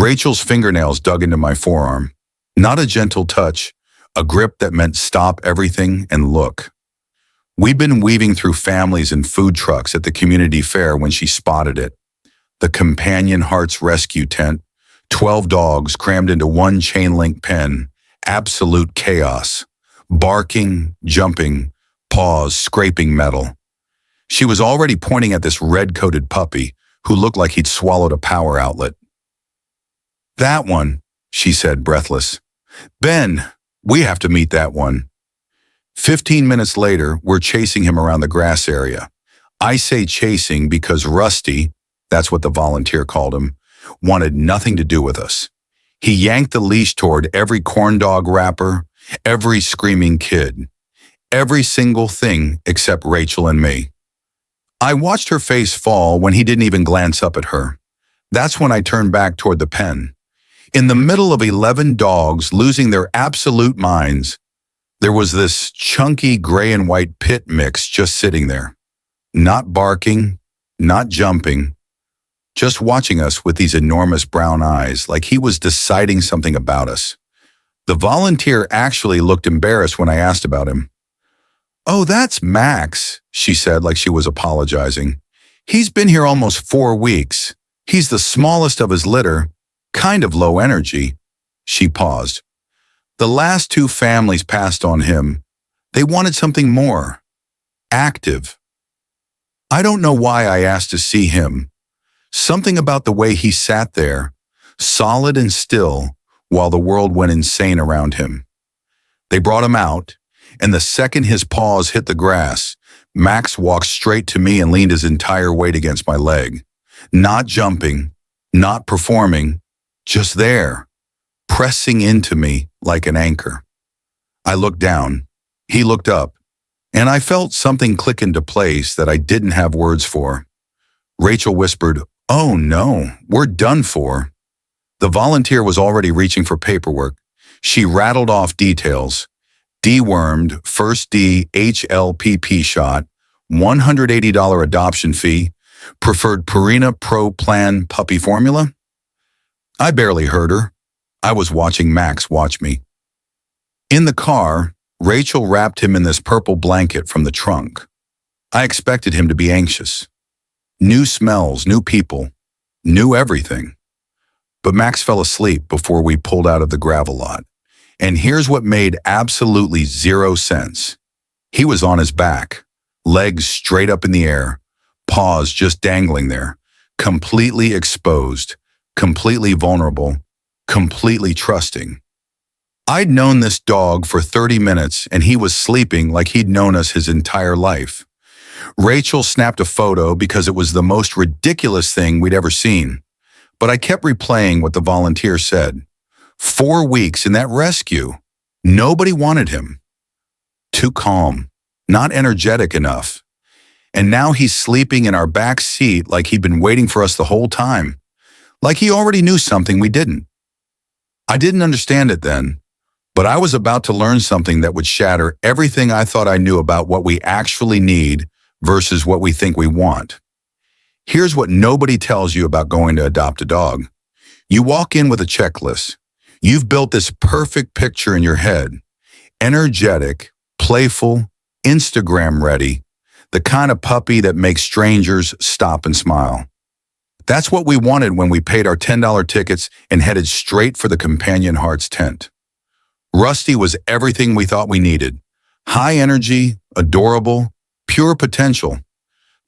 Rachel's fingernails dug into my forearm. Not a gentle touch, a grip that meant stop everything and look. We'd been weaving through families and food trucks at the community fair when she spotted it. The Companion Hearts Rescue Tent, 12 dogs crammed into one chain-link pen, absolute chaos. Barking, jumping, paws scraping metal. She was already pointing at this red-coated puppy who looked like he'd swallowed a power outlet. "That one," she said, breathless. "Ben, we have to meet that one." 15 minutes later, we're chasing him around the grass area. I say chasing because Rusty, that's what the volunteer called him, wanted nothing to do with us. He yanked the leash toward every corn dog wrapper, every screaming kid, every single thing except Rachel and me. I watched her face fall when he didn't even glance up at her. That's when I turned back toward the pen. In the middle of 11 dogs losing their absolute minds, there was this chunky gray and white pit mix just sitting there. Not barking, not jumping, just watching us with these enormous brown eyes like he was deciding something about us. The volunteer actually looked embarrassed when I asked about him. "Oh, that's Max," she said like she was apologizing. "He's been here almost 4 weeks. He's the smallest of his litter, kind of low energy." She paused. "The last 2 families passed on him. They wanted something more. Active." I don't know why I asked to see him. Something about the way he sat there, solid and still, while the world went insane around him. They brought him out, and the second his paws hit the grass, Max walked straight to me and leaned his entire weight against my leg. Not jumping, not performing, just there, pressing into me like an anchor. I looked down, he looked up, and I felt something click into place that I didn't have words for. Rachel whispered, "Oh no, we're done for." The volunteer was already reaching for paperwork. She rattled off details. Dewormed, first D, HLPP shot, $180 adoption fee, preferred Purina Pro Plan puppy formula. I barely heard her. I was watching Max watch me. In the car, Rachel wrapped him in this purple blanket from the trunk. I expected him to be anxious. New smells, new people, new everything. But Max fell asleep before we pulled out of the gravel lot. And here's what made absolutely zero sense. He was on his back, legs straight up in the air, paws just dangling there, completely exposed, completely vulnerable, completely trusting. I'd known this dog for 30 minutes and he was sleeping like he'd known us his entire life. Rachel snapped a photo because it was the most ridiculous thing we'd ever seen. But I kept replaying what the volunteer said. 4 weeks in that rescue. Nobody wanted him. Too calm, not energetic enough. And now he's sleeping in our back seat like he'd been waiting for us the whole time. Like he already knew something we didn't. I didn't understand it then, but I was about to learn something that would shatter everything I thought I knew about what we actually need versus what we think we want. Here's what nobody tells you about going to adopt a dog. You walk in with a checklist. You've built this perfect picture in your head. Energetic, playful, Instagram ready, the kind of puppy that makes strangers stop and smile. That's what we wanted when we paid our $10 tickets and headed straight for the Companion Hearts tent. Rusty was everything we thought we needed. High energy, adorable, pure potential.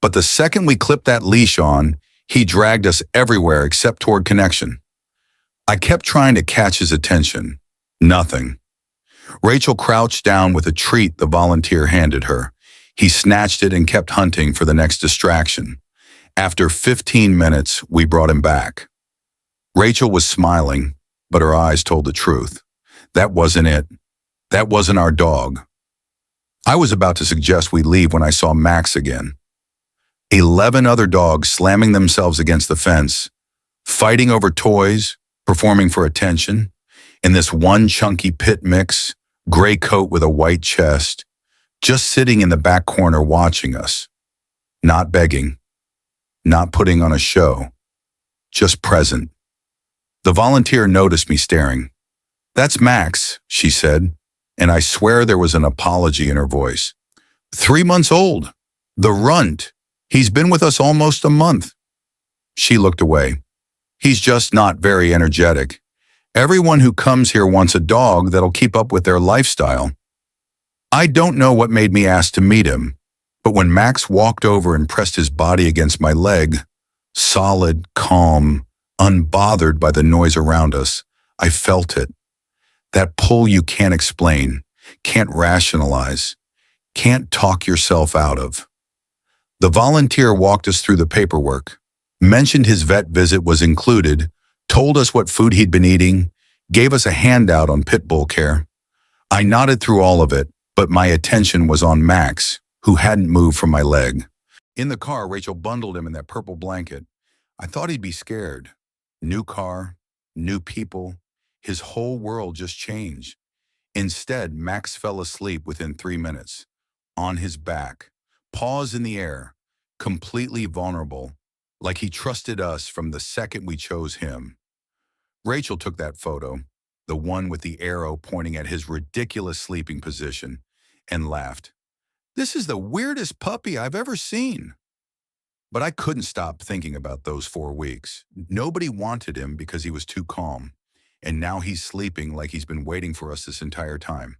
But the second we clipped that leash on, he dragged us everywhere except toward connection. I kept trying to catch his attention. Nothing. Rachel crouched down with a treat the volunteer handed her. He snatched it and kept hunting for the next distraction. After 15 minutes, we brought him back. Rachel was smiling, but her eyes told the truth. That wasn't it. That wasn't our dog. I was about to suggest we leave when I saw Max again. 11 other dogs slamming themselves against the fence, fighting over toys, performing for attention, in this one chunky pit mix, gray coat with a white chest, just sitting in the back corner watching us, not begging, not putting on a show, just present. The volunteer noticed me staring. "That's Max," she said, and I swear there was an apology in her voice. 3 months old. The runt. He's been with us almost a month." She looked away. "He's just not very energetic. Everyone who comes here wants a dog that'll keep up with their lifestyle." I don't know what made me ask to meet him, but when Max walked over and pressed his body against my leg, solid, calm, unbothered by the noise around us, I felt it. That pull you can't explain, can't rationalize, can't talk yourself out of. The volunteer walked us through the paperwork, mentioned his vet visit was included, told us what food he'd been eating, gave us a handout on pit bull care. I nodded through all of it, but my attention was on Max, who hadn't moved from my leg. In the car, Rachel bundled him in that purple blanket. I thought he'd be scared. New car, new people, his whole world just changed. Instead, Max fell asleep within 3 minutes, on his back, paws in the air, completely vulnerable, like he trusted us from the second we chose him. Rachel took that photo, the one with the arrow pointing at his ridiculous sleeping position, and laughed. "This is the weirdest puppy I've ever seen." But I couldn't stop thinking about those 4 weeks. Nobody wanted him because he was too calm. And now he's sleeping like he's been waiting for us this entire time.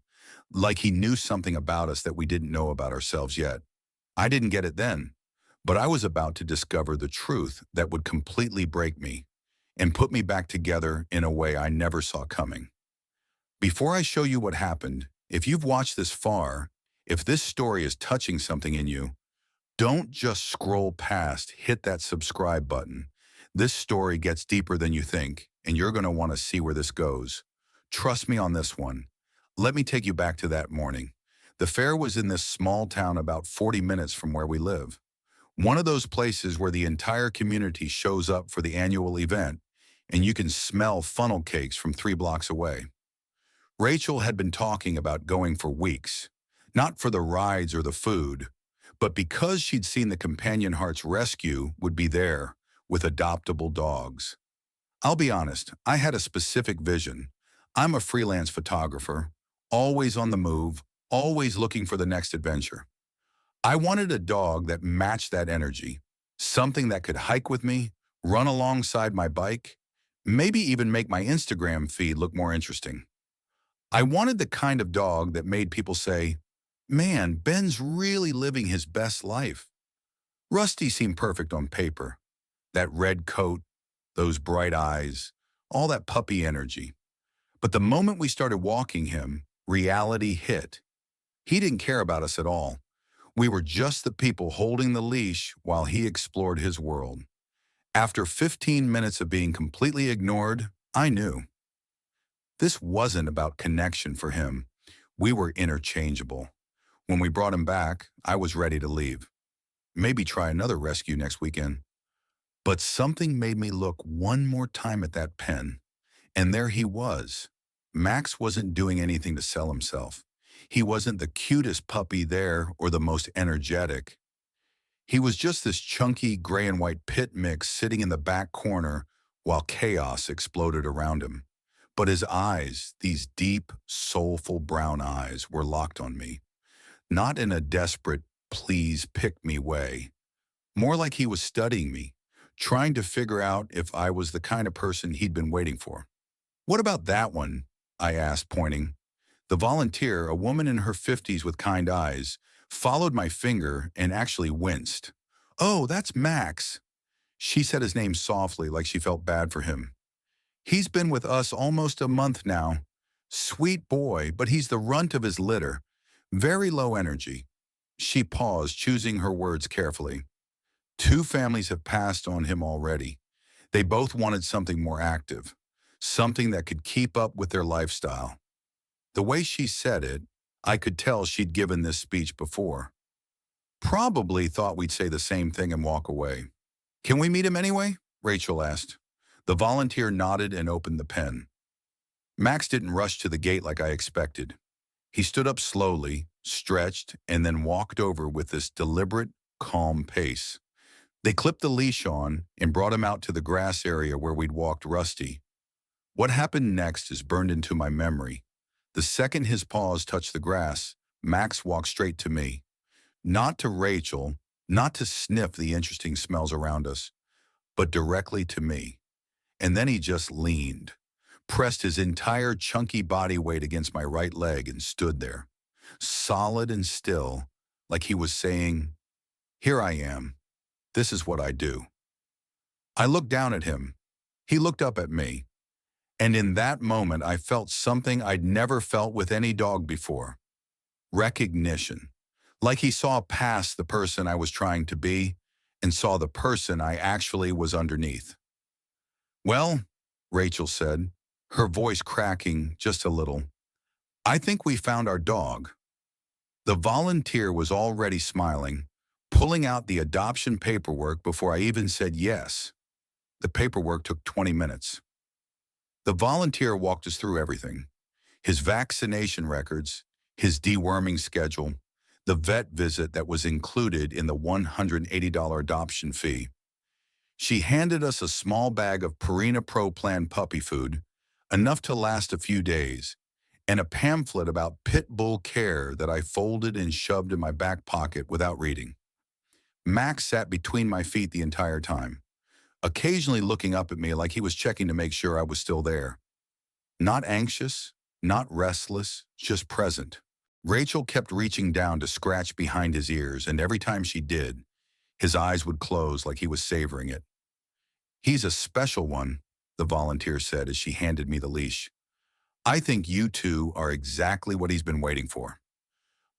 Like he knew something about us that we didn't know about ourselves yet. I didn't get it then, but I was about to discover the truth that would completely break me and put me back together in a way I never saw coming. Before I show you what happened, if you've watched this far, if this story is touching something in you, don't just scroll past, hit that subscribe button. This story gets deeper than you think, and you're going to want to see where this goes. Trust me on this one. Let me take you back to that morning. The fair was in this small town about 40 minutes from where we live. One of those places where the entire community shows up for the annual event, and you can smell funnel cakes from 3 blocks away. Rachel had been talking about going for weeks, not for the rides or the food, but because she'd seen the Companion Hearts Rescue would be there with adoptable dogs. I'll be honest, I had a specific vision. I'm a freelance photographer, always on the move, always looking for the next adventure. I wanted a dog that matched that energy, something that could hike with me, run alongside my bike, maybe even make my Instagram feed look more interesting. I wanted the kind of dog that made people say, "Man, Ben's really living his best life." Rusty seemed perfect on paper. That red coat, those bright eyes, all that puppy energy. But the moment we started walking him, reality hit. He didn't care about us at all. We were just the people holding the leash while he explored his world. After 15 minutes of being completely ignored, I knew. This wasn't about connection for him. We were interchangeable. When we brought him back, I was ready to leave. Maybe try another rescue next weekend. But something made me look one more time at that pen. And there he was. Max wasn't doing anything to sell himself. He wasn't the cutest puppy there or the most energetic. He was just this chunky gray and white pit mix sitting in the back corner while chaos exploded around him. But his eyes, these deep, soulful brown eyes, were locked on me. Not in a desperate, please pick me way. More like he was studying me, trying to figure out if I was the kind of person he'd been waiting for. "What about that one?" I asked, pointing. The volunteer, a woman in her 50s with kind eyes, followed my finger and actually winced. "Oh, that's Max." She said his name softly, like she felt bad for him. "He's been with us almost a month now. Sweet boy, but he's the runt of his litter. Very low energy." She paused, choosing her words carefully. 2 families have passed on him already. They both wanted something more active, something that could keep up with their lifestyle. The way she said it, I could tell she'd given this speech before. Probably thought we'd say the same thing and walk away. "Can we meet him anyway?" Rachel asked. The volunteer nodded and opened the pen. Max didn't rush to the gate like I expected. He stood up slowly, stretched, and then walked over with this deliberate, calm pace. They clipped the leash on and brought him out to the grass area where we'd walked Rusty. What happened next is burned into my memory. The second his paws touched the grass, Max walked straight to me. Not to Rachel, not to sniff the interesting smells around us, but directly to me. And then he just leaned, pressed his entire chunky body weight against my right leg and stood there, solid and still, like he was saying, "Here I am. This is what I do." I looked down at him. He looked up at me. And in that moment, I felt something I'd never felt with any dog before. Recognition. Like he saw past the person I was trying to be and saw the person I actually was underneath. "Well," Rachel said, her voice cracking just a little, "I think we found our dog." The volunteer was already smiling, pulling out the adoption paperwork before I even said yes. The paperwork took 20 minutes. The volunteer walked us through everything. His vaccination records, his deworming schedule, the vet visit that was included in the $180 adoption fee. She handed us a small bag of Purina Pro Plan puppy food, enough to last a few days, and a pamphlet about pit bull care that I folded and shoved in my back pocket without reading. Max sat between my feet the entire time, occasionally looking up at me like he was checking to make sure I was still there. Not anxious, not restless, just present. Rachel kept reaching down to scratch behind his ears, and every time she did, his eyes would close like he was savoring it. "He's a special one," the volunteer said as she handed me the leash. "I think you two are exactly what he's been waiting for."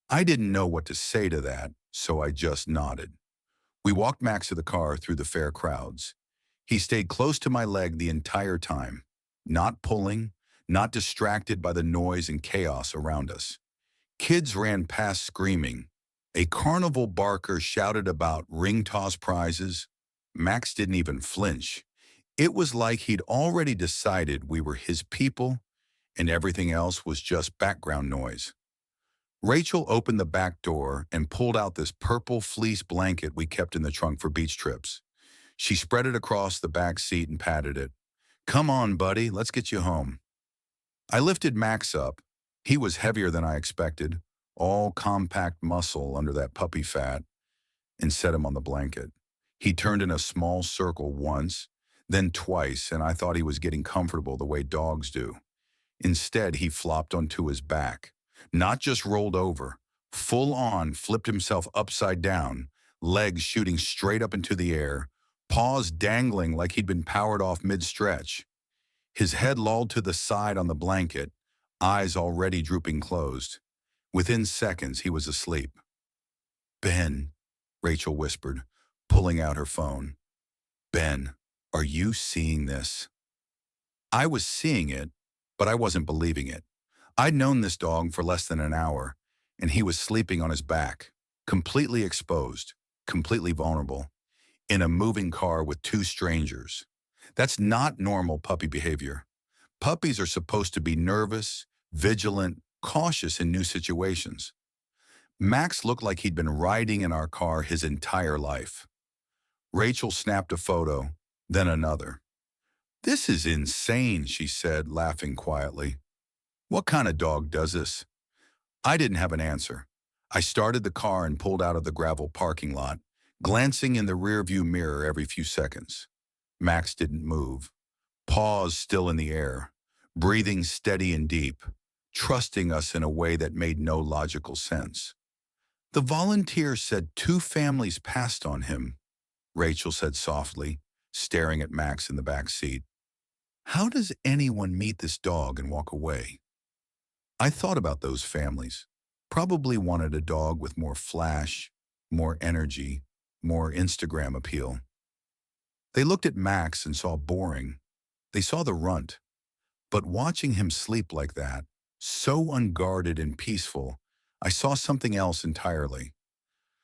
I didn't know what to say to that, so I just nodded. We walked Max to the car through the fair crowds. He stayed close to my leg the entire time, not pulling, not distracted by the noise and chaos around us. Kids ran past screaming. A carnival barker shouted about ring toss prizes. Max didn't even flinch. It was like he'd already decided we were his people and everything else was just background noise. Rachel opened the back door and pulled out this purple fleece blanket we kept in the trunk for beach trips. She spread it across the back seat and patted it. "Come on, buddy, let's get you home." I lifted Max up. He was heavier than I expected, all compact muscle under that puppy fat, and set him on the blanket. He turned in a small circle once, then twice, and I thought he was getting comfortable the way dogs do. Instead, he flopped onto his back, not just rolled over, full on flipped himself upside down, legs shooting straight up into the air, paws dangling like he'd been powered off mid-stretch. His head lolled to the side on the blanket, eyes already drooping closed. Within seconds, he was asleep. "Ben," Rachel whispered, pulling out her phone. "Ben, are you seeing this?" I was seeing it, but I wasn't believing it. I'd known this dog for less than an hour, and he was sleeping on his back, completely exposed, completely vulnerable, in a moving car with two strangers. That's not normal puppy behavior. Puppies are supposed to be nervous, vigilant, cautious in new situations. Max looked like he'd been riding in our car his entire life. Rachel snapped a photo, then another. "This is insane," she said, laughing quietly. "What kind of dog does this?" I didn't have an answer. I started the car and pulled out of the gravel parking lot, glancing in the rearview mirror every few seconds. Max didn't move, paws still in the air, breathing steady and deep, trusting us in a way that made no logical sense. "The volunteer said 2 families passed on him," Rachel said softly, staring at Max in the back seat. "How does anyone meet this dog and walk away?" I thought about those families. Probably wanted a dog with more flash, more energy, more Instagram appeal. They looked at Max and saw boring. They saw the runt. But watching him sleep like that, so unguarded and peaceful, I saw something else entirely.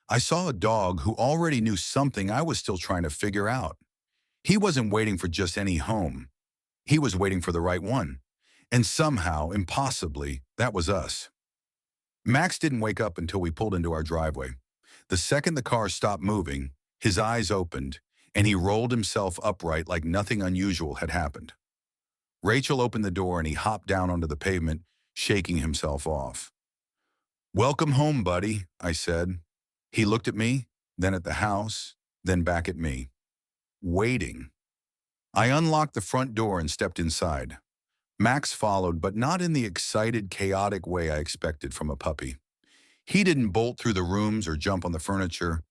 I saw a dog who already knew something I was still trying to figure out. He wasn't waiting for just any home. He was waiting for the right one. And somehow, impossibly, that was us. Max didn't wake up until we pulled into our driveway. The second the car stopped moving, his eyes opened, and he rolled himself upright like nothing unusual had happened. Rachel opened the door and he hopped down onto the pavement, shaking himself off. "Welcome home, buddy," I said. He looked at me, then at the house, then back at me. Waiting. I unlocked the front door and stepped inside. Max followed, but not in the excited, chaotic way I expected from a puppy. He didn't bolt through the rooms or jump on the furniture.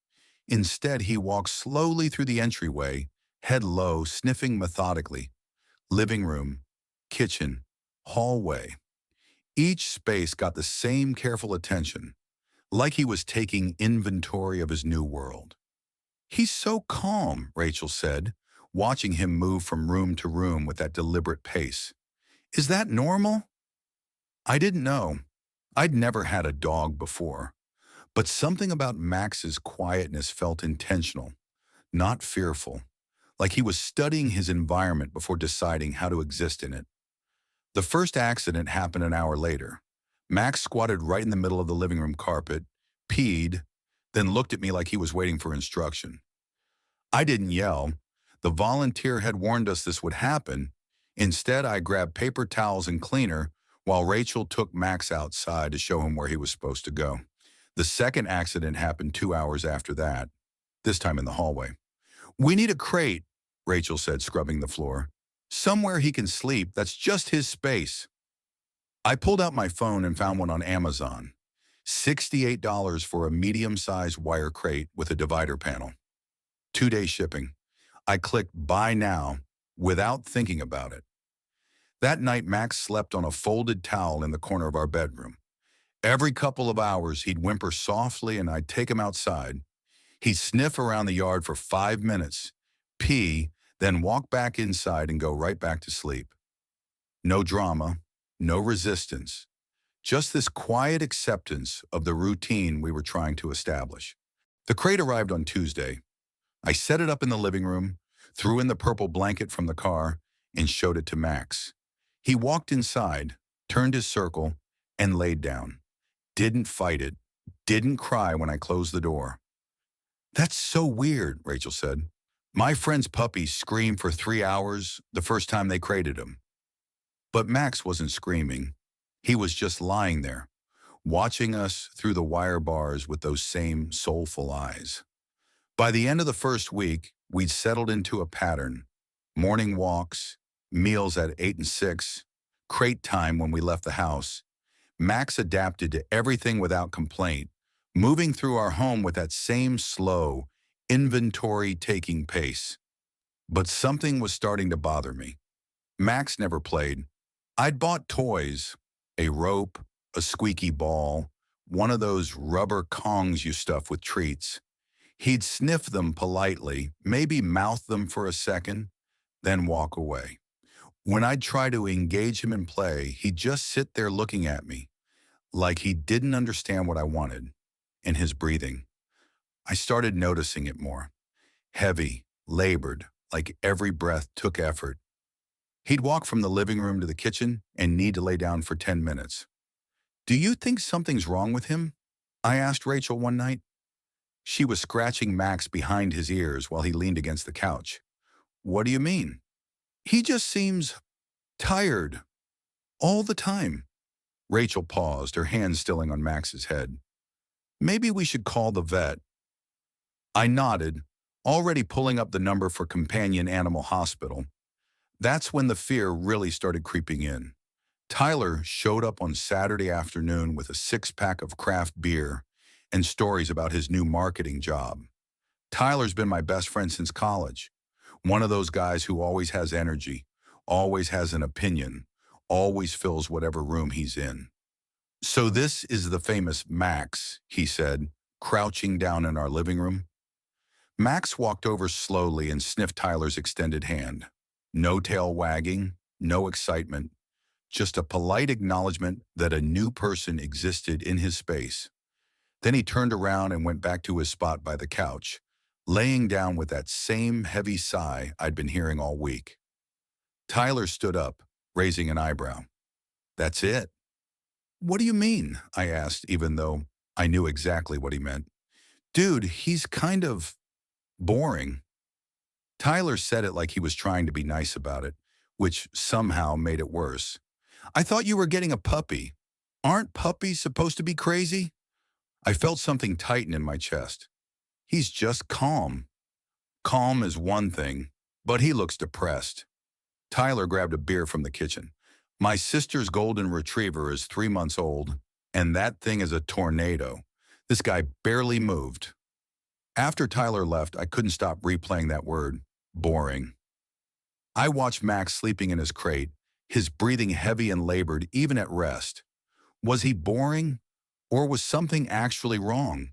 Instead, he walked slowly through the entryway, head low, sniffing methodically. Living room, kitchen, hallway. Each space got the same careful attention, like he was taking inventory of his new world. "He's so calm," Rachel said, watching him move from room to room with that deliberate pace. "Is that normal?" I didn't know. I'd never had a dog before. But something about Max's quietness felt intentional, not fearful, like he was studying his environment before deciding how to exist in it. The first accident happened an hour later. Max squatted right in the middle of the living room carpet, peed, then looked at me like he was waiting for instruction. I didn't yell. The volunteer had warned us this would happen. Instead, I grabbed paper towels and cleaner while Rachel took Max outside to show him where he was supposed to go. The second accident happened 2 hours after that, this time in the hallway. "We need a crate," Rachel said, scrubbing the floor. "Somewhere he can sleep. That's just his space." I pulled out my phone and found one on Amazon. $68 for a medium-sized wire crate with a divider panel. 2-day shipping. I clicked buy now without thinking about it. That night, Max slept on a folded towel in the corner of our bedroom. Every couple of hours, he'd whimper softly and I'd take him outside. He'd sniff around the yard for 5 minutes, pee, then walk back inside and go right back to sleep. No drama, no resistance, just this quiet acceptance of the routine we were trying to establish. The crate arrived on Tuesday. I set it up in the living room, threw in the purple blanket from the car, and showed it to Max. He walked inside, turned his circle, and laid down. Didn't fight it, didn't cry when I closed the door. "That's so weird," Rachel said. "My friend's puppy screamed for 3 hours the first time they crated him." But Max wasn't screaming. He was just lying there, watching us through the wire bars with those same soulful eyes. By the end of the first week, we'd settled into a pattern. Morning walks, meals at 8 and 6, crate time when we left the house. Max adapted to everything without complaint, moving through our home with that same slow, inventory-taking pace. But something was starting to bother me. Max never played. I'd bought toys, a rope, a squeaky ball, one of those rubber Kongs you stuff with treats. He'd sniff them politely, maybe mouth them for a second, then walk away. When I'd try to engage him in play, he'd just sit there looking at me, like he didn't understand what I wanted. And his breathing. I started noticing it more. Heavy, labored, like every breath took effort. He'd walk from the living room to the kitchen and need to lay down for 10 minutes. "Do you think something's wrong with him?" I asked Rachel one night. She was scratching Max behind his ears while he leaned against the couch. "What do you mean?" "He just seems tired all the time." Rachel paused, her hand stilling on Max's head. "Maybe we should call the vet." I nodded, already pulling up the number for Companion Animal Hospital. That's when the fear really started creeping in. Tyler showed up on Saturday afternoon with a 6-pack of craft beer and stories about his new marketing job. Tyler's been my best friend since college. One of those guys who always has energy, always has an opinion, always fills whatever room he's in. "So this is the famous Max," he said, crouching down in our living room. Max walked over slowly and sniffed Tyler's extended hand. No tail wagging, no excitement, just a polite acknowledgement that a new person existed in his space. Then he turned around and went back to his spot by the couch, laying down with that same heavy sigh I'd been hearing all week. Tyler stood up, raising an eyebrow. "That's it." "What do you mean?" I asked, even though I knew exactly what he meant. "Dude, he's kind of boring." Tyler said it like he was trying to be nice about it. which somehow made it worse. I thought you were getting a puppy. Aren't puppies supposed to be crazy? I felt something tighten in my chest. He's just calm. Calm is one thing, but he looks depressed. Tyler grabbed a beer from the kitchen. My sister's golden retriever is 3 months old, and that thing is a tornado. This guy barely moved. After Tyler left, I couldn't stop replaying that word, boring. I watched Max sleeping in his crate, his breathing heavy and labored even at rest. Was he boring, or was something actually wrong?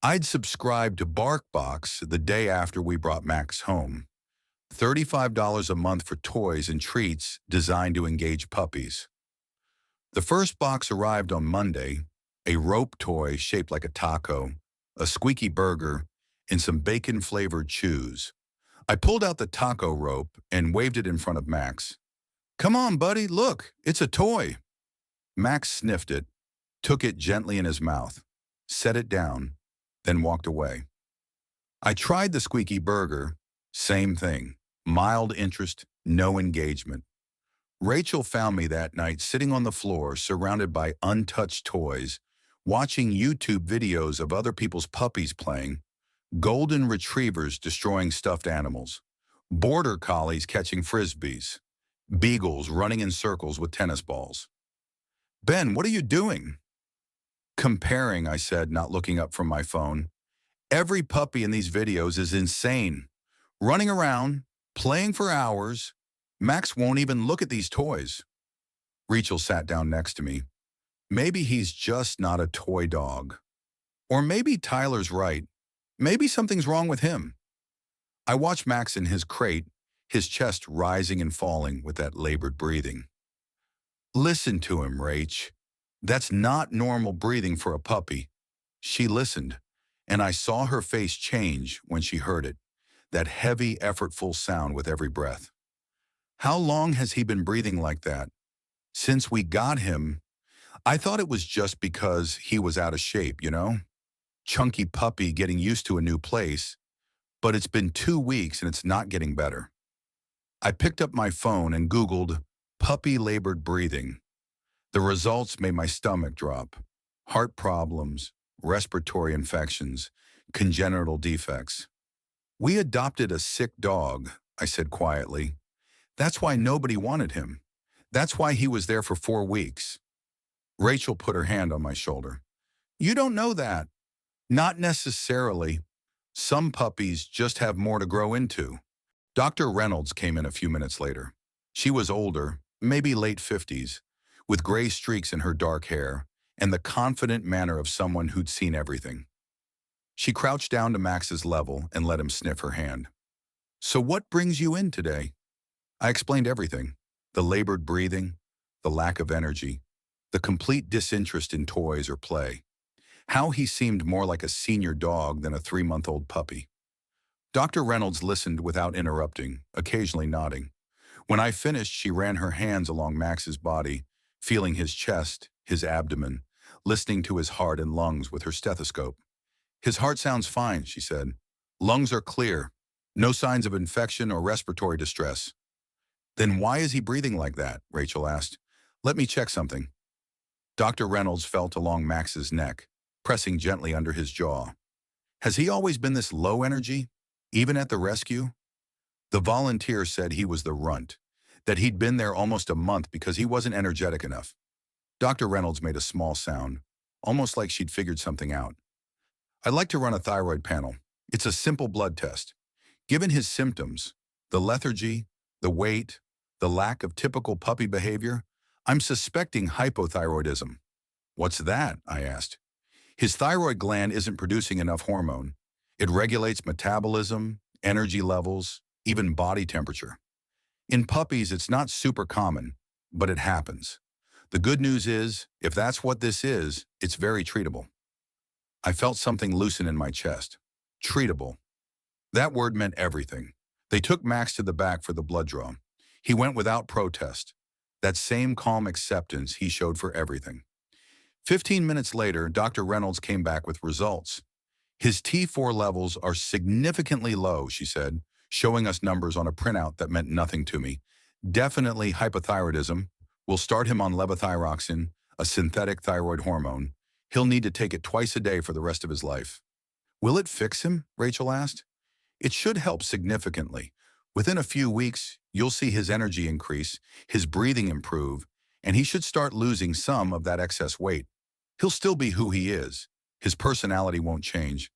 I'd subscribed to BarkBox the day after we brought Max home. $35 a month for toys and treats designed to engage puppies. The first box arrived on Monday, a rope toy shaped like a taco, a squeaky burger, and some bacon-flavored chews. I pulled out the taco rope and waved it in front of Max. "Come on, buddy, look, it's a toy." Max sniffed it, took it gently in his mouth, set it down, then walked away. I tried the squeaky burger, same thing, mild interest, no engagement. Rachel found me that night sitting on the floor surrounded by untouched toys, watching YouTube videos of other people's puppies playing, golden retrievers destroying stuffed animals, border collies catching frisbees, beagles running in circles with tennis balls. "Ben, what are you doing?" "Comparing," I said, not looking up from my phone. "Every puppy in these videos is insane. Running around, playing for hours. Max won't even look at these toys." Rachel sat down next to me. Maybe he's just not a toy dog. Or maybe Tyler's right. Maybe something's wrong with him. I watched Max in his crate, his chest rising and falling with that labored breathing. "Listen to him, Rach. That's not normal breathing for a puppy." She listened, and I saw her face change when she heard it, that heavy, effortful sound with every breath. "How long has he been breathing like that?" "Since we got him. I thought it was just because he was out of shape, you know? Chunky puppy getting used to a new place, but it's been 2 weeks and it's not getting better." I picked up my phone and Googled puppy labored breathing. The results made my stomach drop. Heart problems, respiratory infections, congenital defects. "We adopted a sick dog," I said quietly. "That's why nobody wanted him. That's why he was there for 4 weeks. Rachel put her hand on my shoulder. "You don't know that." "Not necessarily. Some puppies just have more to grow into." Dr. Reynolds came in a few minutes later. She was older, maybe late 50s, with gray streaks in her dark hair and the confident manner of someone who'd seen everything. She crouched down to Max's level and let him sniff her hand. "So what brings you in today?" I explained everything: the labored breathing, the lack of energy, the complete disinterest in toys or play, how he seemed more like a senior dog than a 3-month-old puppy. Dr. Reynolds listened without interrupting, occasionally nodding. When I finished, she ran her hands along Max's body, feeling his chest, his abdomen, listening to his heart and lungs with her stethoscope. "His heart sounds fine," she said. "Lungs are clear. No signs of infection or respiratory distress." "Then why is he breathing like that?" Rachel asked. "Let me check something." Dr. Reynolds felt along Max's neck, pressing gently under his jaw. "Has he always been this low energy, even at the rescue?" The volunteer said he was the runt, that he'd been there almost a month because he wasn't energetic enough. Dr. Reynolds made a small sound, almost like she'd figured something out. "I'd like to run a thyroid panel. It's a simple blood test. Given his symptoms, the lethargy, the weight, the lack of typical puppy behavior, I'm suspecting hypothyroidism." "What's that?" I asked. "His thyroid gland isn't producing enough hormone. It regulates metabolism, energy levels, even body temperature. In puppies, it's not super common, but it happens. The good news is, if that's what this is, it's very treatable." I felt something loosen in my chest. Treatable. That word meant everything. They took Max to the back for the blood draw. He went without protest. That same calm acceptance he showed for everything. 15 minutes later, Dr. Reynolds came back with results. "His T4 levels are significantly low," she said, showing us numbers on a printout that meant nothing to me. Definitely hypothyroidism. We'll start him on levothyroxine, a synthetic thyroid hormone. He'll need to take it twice a day for the rest of his life. Will it fix him? Rachel asked. It should help significantly. Within a few weeks, you'll see his energy increase, his breathing improve, and he should start losing some of that excess weight. He'll still be who he is. His personality won't change,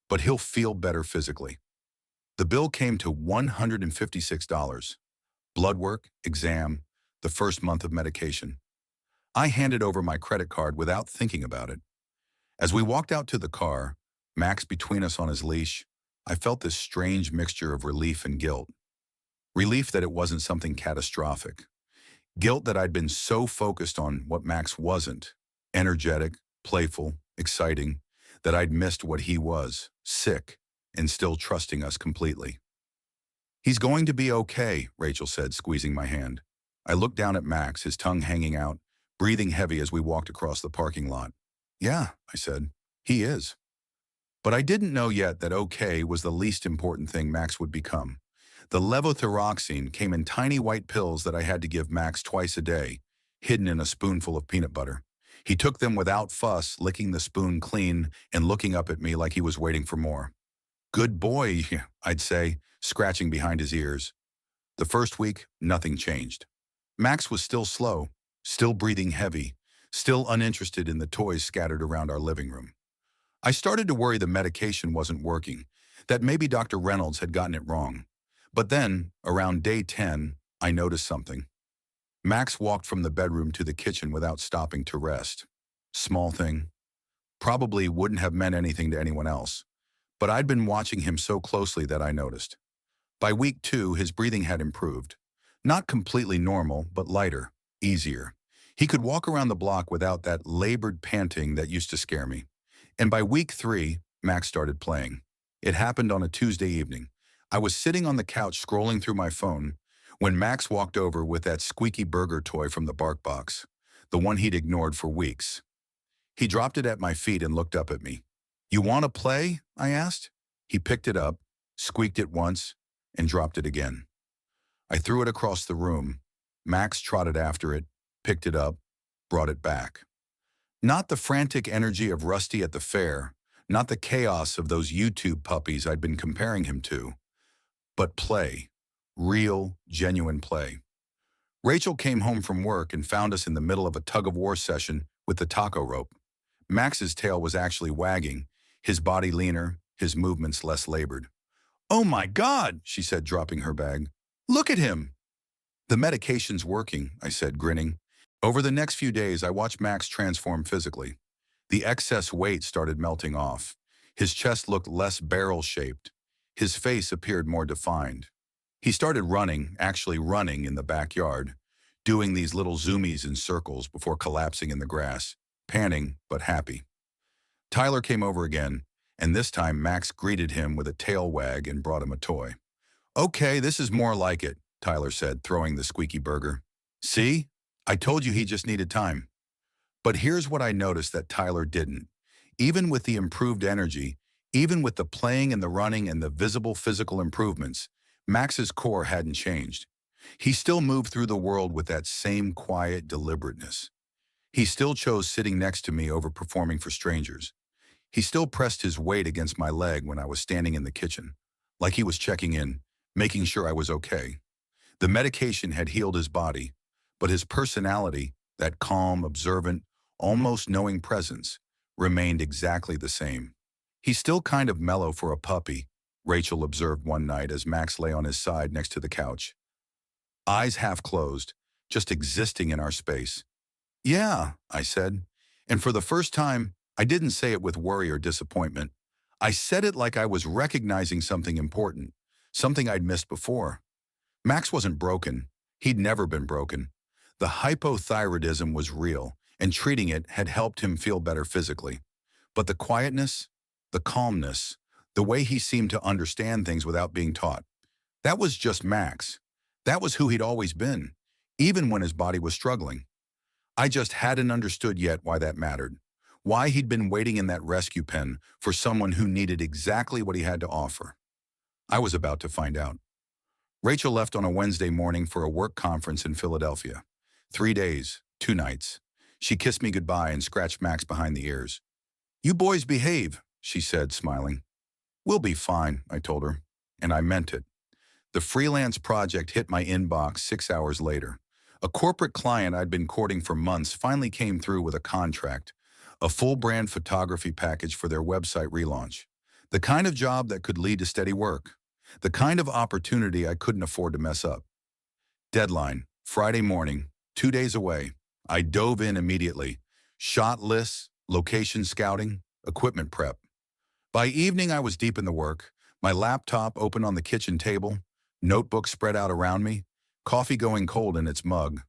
but he'll feel better physically. The bill came to $156. Blood work, exam, the first month of medication. I handed over my credit card without thinking about it. As we walked out to the car, Max between us on his leash, I felt this strange mixture of relief and guilt. Relief that it wasn't something catastrophic. Guilt that I'd been so focused on what Max wasn't, energetic, playful, exciting, that I'd missed what he was, sick, and still trusting us completely. He's going to be okay, Rachel said, squeezing my hand. I looked down at Max, his tongue hanging out, breathing heavy as we walked across the parking lot. Yeah, I said, he is. But I didn't know yet that okay was the least important thing Max would become. The levothyroxine came in tiny white pills that I had to give Max twice a day, hidden in a spoonful of peanut butter. He took them without fuss, licking the spoon clean and looking up at me like he was waiting for more. Good boy, I'd say, scratching behind his ears. The first week, nothing changed. Max was still slow, still breathing heavy, still uninterested in the toys scattered around our living room. I started to worry the medication wasn't working, that maybe Dr. Reynolds had gotten it wrong. But then, around day 10, I noticed something. Max walked from the bedroom to the kitchen without stopping to rest. Small thing. Probably wouldn't have meant anything to anyone else. But I'd been watching him so closely that I noticed. By week 2, his breathing had improved. Not completely normal, but lighter, easier. He could walk around the block without that labored panting that used to scare me. And by week 3, Max started playing. It happened on a Tuesday evening. I was sitting on the couch scrolling through my phone when Max walked over with that squeaky burger toy from the bark box, the one he'd ignored for weeks. He dropped it at my feet and looked up at me. You want to play? I asked. He picked it up, squeaked it once, and dropped it again. I threw it across the room. Max trotted after it, picked it up, brought it back. Not the frantic energy of Rusty at the fair, not the chaos of those YouTube puppies I'd been comparing him to, but play, real, genuine play. Rachel came home from work and found us in the middle of a tug-of-war session with the taco rope. Max's tail was actually wagging, his body leaner, his movements less labored. Oh my God, she said, dropping her bag. Look at him. The medication's working, I said, grinning. Over the next few days, I watched Max transform physically. The excess weight started melting off. His chest looked less barrel-shaped. His face appeared more defined. He started running, actually running in the backyard, doing these little zoomies in circles before collapsing in the grass, panting but happy. Tyler came over again, and this time Max greeted him with a tail wag and brought him a toy. Okay, this is more like it, Tyler said, throwing the squeaky burger. See? I told you he just needed time. But here's what I noticed that Tyler didn't. Even with the improved energy, even with the playing and the running and the visible physical improvements, Max's core hadn't changed. He still moved through the world with that same quiet deliberateness. He still chose sitting next to me over performing for strangers. He still pressed his weight against my leg when I was standing in the kitchen, like he was checking in, making sure I was okay. The medication had healed his body, but his personality, that calm, observant, almost knowing presence, remained exactly the same. He's still kind of mellow for a puppy, Rachel observed one night as Max lay on his side next to the couch. Eyes half closed, just existing in our space. Yeah, I said, and for the first time, I didn't say it with worry or disappointment. I said it like I was recognizing something important, something I'd missed before. Max wasn't broken. He'd never been broken. The hypothyroidism was real, and treating it had helped him feel better physically. But the quietness, the calmness, the way he seemed to understand things without being taught, that was just Max. That was who he'd always been, even when his body was struggling. I just hadn't understood yet why that mattered, why he'd been waiting in that rescue pen for someone who needed exactly what he had to offer. I was about to find out. Rachel left on a Wednesday morning for a work conference in Philadelphia. 3 days, 2 nights. She kissed me goodbye and scratched Max behind the ears. "You boys behave," she said, smiling. "We'll be fine," I told her, and I meant it. The freelance project hit my inbox 6 hours later. A corporate client I'd been courting for months finally came through with a contract, a full brand photography package for their website relaunch. The kind of job that could lead to steady work. The kind of opportunity I couldn't afford to mess up. Deadline, Friday morning, 2 days away. I dove in immediately. Shot lists, location scouting, equipment prep. By evening, I was deep in the work, my laptop open on the kitchen table, notebook spread out around me, coffee going cold in its mug.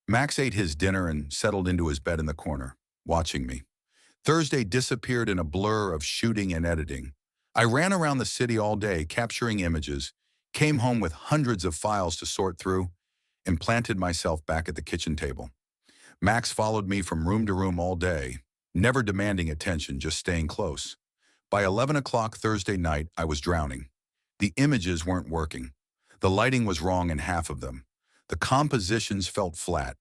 Max ate his dinner and settled into his bed in the corner, watching me. Thursday disappeared in a blur of shooting and editing. I ran around the city all day capturing images, came home with hundreds of files to sort through, and planted myself back at the kitchen table. Max followed me from room to room all day, never demanding attention, just staying close. By 11 o'clock Thursday night, I was drowning. The images weren't working. The lighting was wrong in half of them. The compositions felt flat.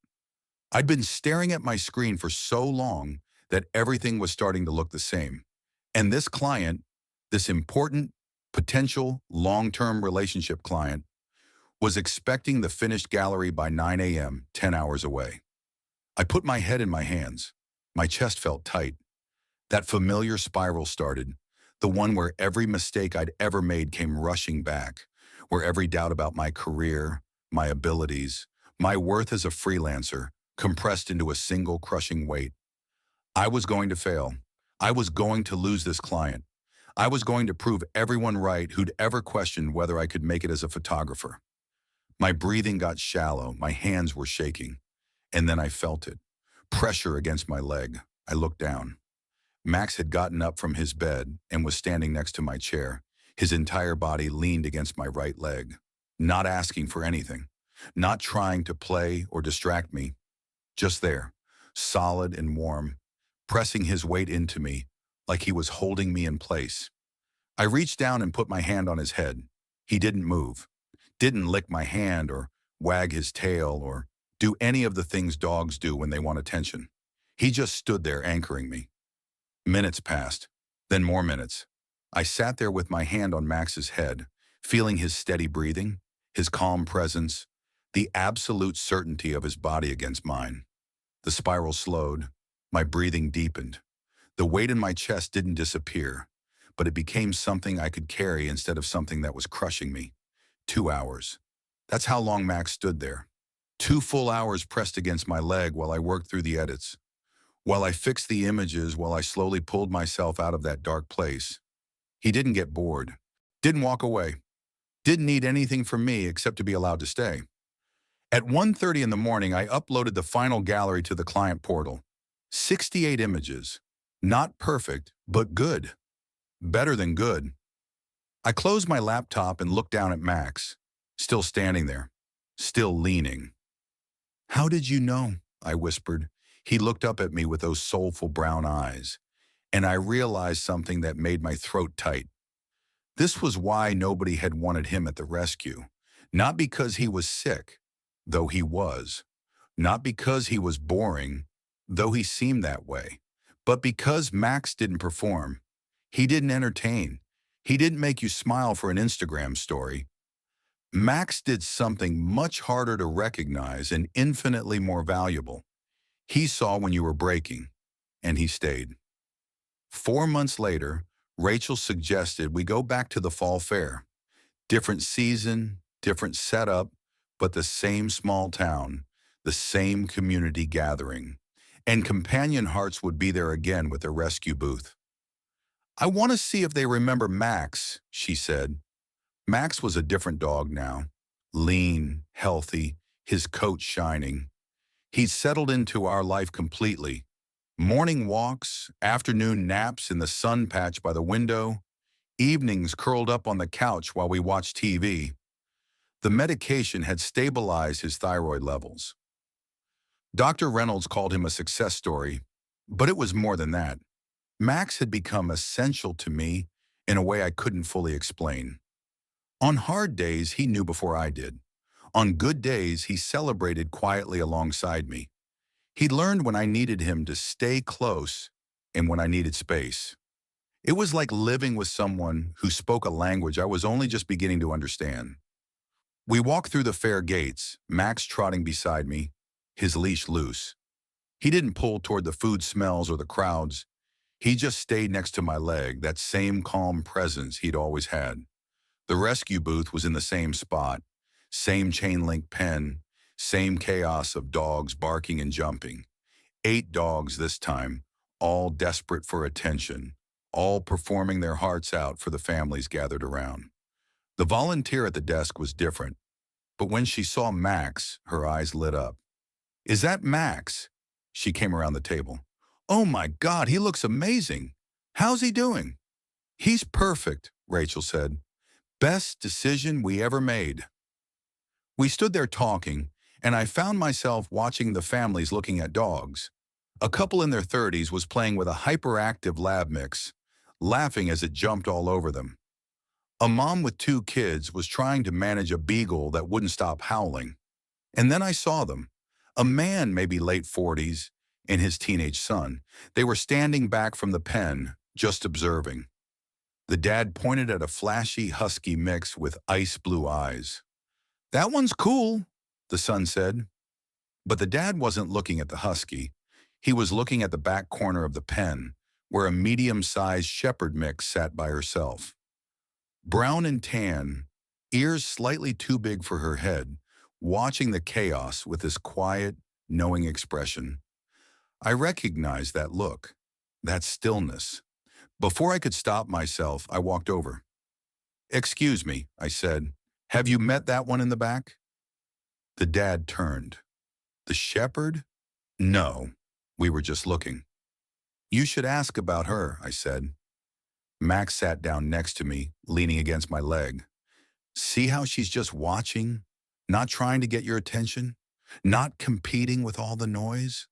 I'd been staring at my screen for so long that everything was starting to look the same. And this client, this important, potential, long-term relationship client, was expecting the finished gallery by 9 a.m., 10 hours away. I put my head in my hands. My chest felt tight. That familiar spiral started, the one where every mistake I'd ever made came rushing back, where every doubt about my career, my abilities, my worth as a freelancer compressed into a single crushing weight. I was going to fail. I was going to lose this client. I was going to prove everyone right who'd ever questioned whether I could make it as a photographer. My breathing got shallow, my hands were shaking, and then I felt it. Pressure against my leg. I looked down. Max had gotten up from his bed and was standing next to my chair, his entire body leaned against my right leg, not asking for anything, not trying to play or distract me, just there, solid and warm, pressing his weight into me like he was holding me in place. I reached down and put my hand on his head. He didn't move, didn't lick my hand or wag his tail or do any of the things dogs do when they want attention. He just stood there anchoring me. Minutes passed, then more minutes. I sat there with my hand on Max's head, feeling his steady breathing, his calm presence, the absolute certainty of his body against mine. The spiral slowed, my breathing deepened. The weight in my chest didn't disappear, but it became something I could carry instead of something that was crushing me. 2 hours. That's how long Max stood there. 2 full hours pressed against my leg while I worked through the edits. While I fixed the images, while I slowly pulled myself out of that dark place. He didn't get bored, didn't walk away, didn't need anything from me except to be allowed to stay. At 1:30 in the morning, I uploaded the final gallery to the client portal. 68 images. Not perfect, but good. Better than good. I closed my laptop and looked down at Max, still standing there, still leaning. "How did you know?" I whispered. He looked up at me with those soulful brown eyes, and I realized something that made my throat tight. This was why nobody had wanted him at the rescue. Not because he was sick, though he was. Not because he was boring, though he seemed that way. But because Max didn't perform. He didn't entertain. He didn't make you smile for an Instagram story. Max did something much harder to recognize and infinitely more valuable. He saw when you were breaking, and he stayed. 4 months later, Rachel suggested we go back to the fall fair. Different season, different setup, but the same small town, the same community gathering. And Companion Hearts would be there again with their rescue booth. "I want to see if they remember Max," she said. Max was a different dog now. Lean, healthy, his coat shining. He'd settled into our life completely. Morning walks, afternoon naps in the sun patch by the window, evenings curled up on the couch while we watched TV. The medication had stabilized his thyroid levels. Dr. Reynolds called him a success story, but it was more than that. Max had become essential to me in a way I couldn't fully explain. On hard days, he knew before I did. On good days, he celebrated quietly alongside me. He learned when I needed him to stay close and when I needed space. It was like living with someone who spoke a language I was only just beginning to understand. We walked through the fair gates, Max trotting beside me, his leash loose. He didn't pull toward the food smells or the crowds. He just stayed next to my leg, that same calm presence he'd always had. The rescue booth was in the same spot, same chain link pen, same chaos of dogs barking and jumping. 8 dogs this time, all desperate for attention, all performing their hearts out for the families gathered around. The volunteer at the desk was different, but when she saw Max, her eyes lit up. "Is that Max?" She came around the table. "Oh my God, he looks amazing. How's he doing?" "He's perfect," Rachel said. "Best decision we ever made." We stood there talking, and I found myself watching the families looking at dogs. A couple in their 30s was playing with a hyperactive lab mix, laughing as it jumped all over them. A mom with 2 kids was trying to manage a beagle that wouldn't stop howling. And then I saw them. A man, maybe late 40s, and his teenage son. They were standing back from the pen, just observing. The dad pointed at a flashy husky mix with ice blue eyes. "That one's cool," the son said. But the dad wasn't looking at the husky. He was looking at the back corner of the pen, where a medium-sized shepherd mix sat by herself. Brown and tan, ears slightly too big for her head, watching the chaos with this quiet, knowing expression. I recognized that look, that stillness. Before I could stop myself, I walked over. "Excuse me," I said. "Have you met that one in the back?" The dad turned. "The shepherd? No, we were just looking." "You should ask about her," I said. Max sat down next to me, leaning against my leg. "See how she's just watching, not trying to get your attention, not competing with all the noise?"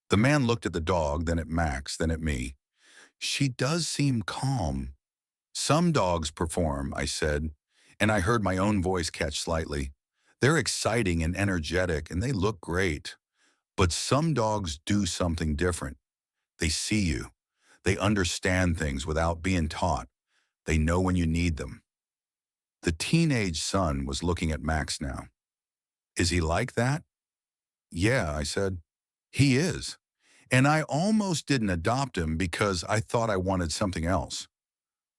The man looked at the dog, then at Max, then at me. "She does seem calm." "Some dogs perform," I said, and I heard my own voice catch slightly. "They're exciting and energetic, and they look great. But some dogs do something different. They see you. They understand things without being taught. They know when you need them." The teenage son was looking at Max now. "Is he like that?" "Yeah," I said. "He is. And I almost didn't adopt him because I thought I wanted something else."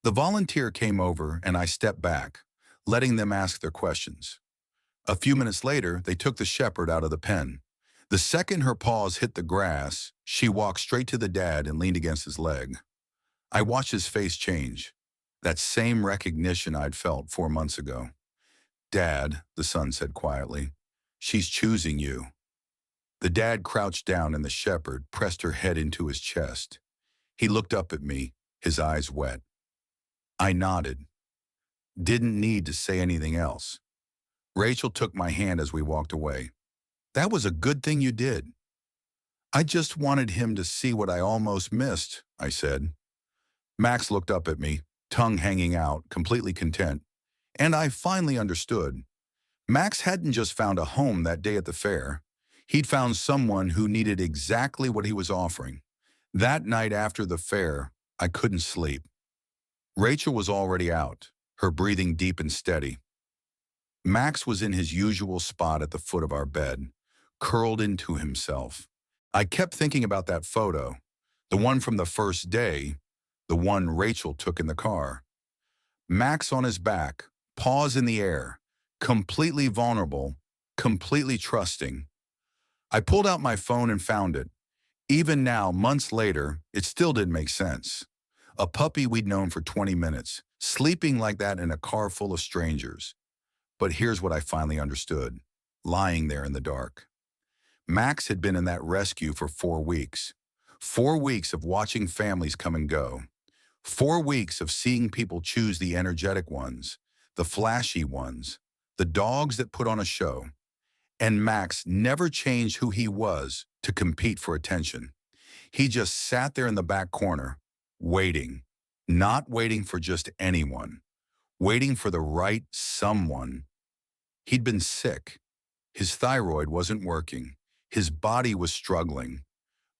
The volunteer came over and I stepped back, letting them ask their questions. A few minutes later, they took the shepherd out of the pen. The second her paws hit the grass, she walked straight to the dad and leaned against his leg. I watched his face change, that same recognition I'd felt 4 months ago. "Dad," the son said quietly, "she's choosing you." The dad crouched down and the shepherd pressed her head into his chest. He looked up at me, his eyes wet. I nodded. Didn't need to say anything else. Rachel took my hand as we walked away. "That was a good thing you did." "I just wanted him to see what I almost missed," I said. Max looked up at me, tongue hanging out, completely content. And I finally understood. Max hadn't just found a home that day at the fair. He'd found someone who needed exactly what he was offering. That night after the fair, I couldn't sleep. Rachel was already out, her breathing deep and steady. Max was in his usual spot at the foot of our bed, curled into himself. I kept thinking about that photo, the one from the first day, the one Rachel took in the car. Max on his back, paws in the air, completely vulnerable, completely trusting. I pulled out my phone and found it. Even now, months later, it still didn't make sense. A puppy we'd known for 20 minutes, sleeping like that in a car full of strangers. But here's what I finally understood, lying there in the dark. Max had been in that rescue for 4 weeks. 4 weeks of watching families come and go. 4 weeks of seeing people choose the energetic ones, the flashy ones, the dogs that put on a show. And Max never changed who he was to compete for attention. He just sat there in the back corner, waiting, not waiting for just anyone, waiting for the right someone. He'd been sick. His thyroid wasn't working. His body was struggling.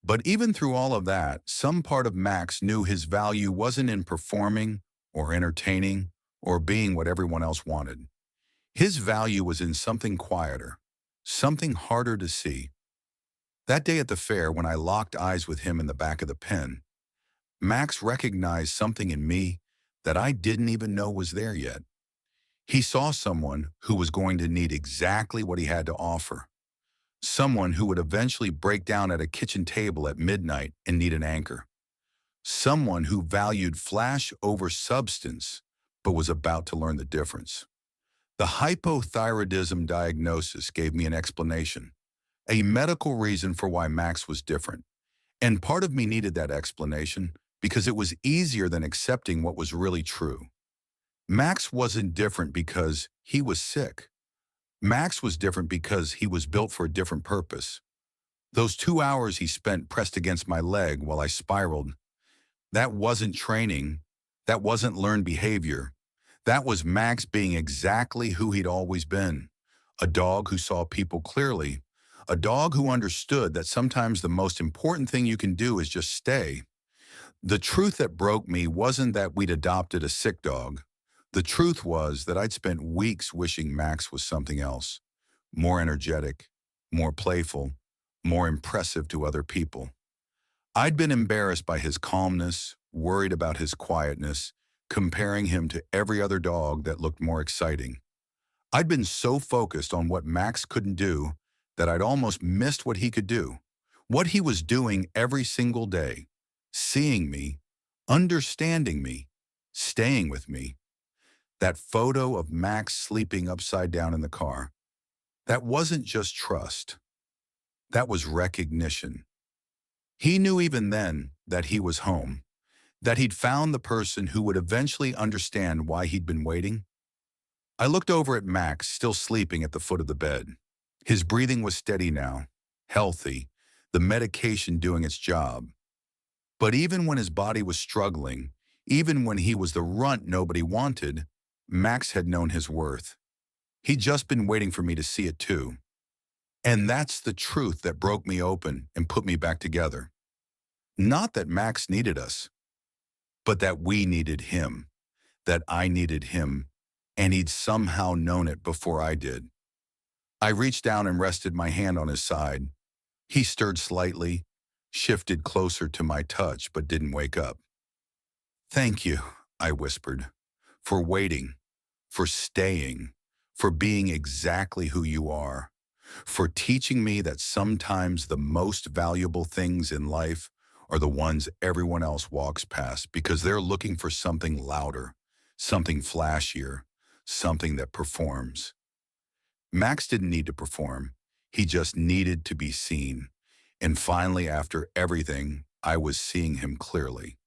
But even through all of that, some part of Max knew his value wasn't in performing or entertaining or being what everyone else wanted. His value was in something quieter, something harder to see. That day at the fair, when I locked eyes with him in the back of the pen, Max recognized something in me that I didn't even know was there yet. He saw someone who was going to need exactly what he had to offer. Someone who would eventually break down at a kitchen table at midnight and need an anchor. Someone who valued flash over substance, but was about to learn the difference. The hypothyroidism diagnosis gave me an explanation, a medical reason for why Max was different. And part of me needed that explanation because it was easier than accepting what was really true. Max wasn't different because he was sick. Max was different because he was built for a different purpose. Those 2 hours he spent pressed against my leg while I spiraled, that wasn't training. That wasn't learned behavior. That was Max being exactly who he'd always been. A dog who saw people clearly. A dog who understood that sometimes the most important thing you can do is just stay. The truth that broke me wasn't that we'd adopted a sick dog. The truth was that I'd spent weeks wishing Max was something else. More energetic, more playful, more impressive to other people. I'd been embarrassed by his calmness, worried about his quietness, comparing him to every other dog that looked more exciting. I'd been so focused on what Max couldn't do that I'd almost missed what he could do, what he was doing every single day, seeing me, understanding me, staying with me. That photo of Max sleeping upside down in the car, that wasn't just trust. That was recognition. He knew even then that he was home, that he'd found the person who would eventually understand why he'd been waiting. I looked over at Max, still sleeping at the foot of the bed. His breathing was steady now, healthy, the medication doing its job. But even when his body was struggling, even when he was the runt nobody wanted, Max had known his worth. He'd just been waiting for me to see it too. And that's the truth that broke me open and put me back together. Not that Max needed us, but that we needed him, that I needed him, and he'd somehow known it before I did. I reached down and rested my hand on his side. He stirred slightly, shifted closer to my touch, but didn't wake up. "Thank you," I whispered, "for waiting, for staying, for being exactly who you are, for teaching me that sometimes the most valuable things in life are the ones everyone else walks past because they're looking for something louder, something flashier, something that performs." Max didn't need to perform. He just needed to be seen. And finally, after everything, I was seeing him clearly.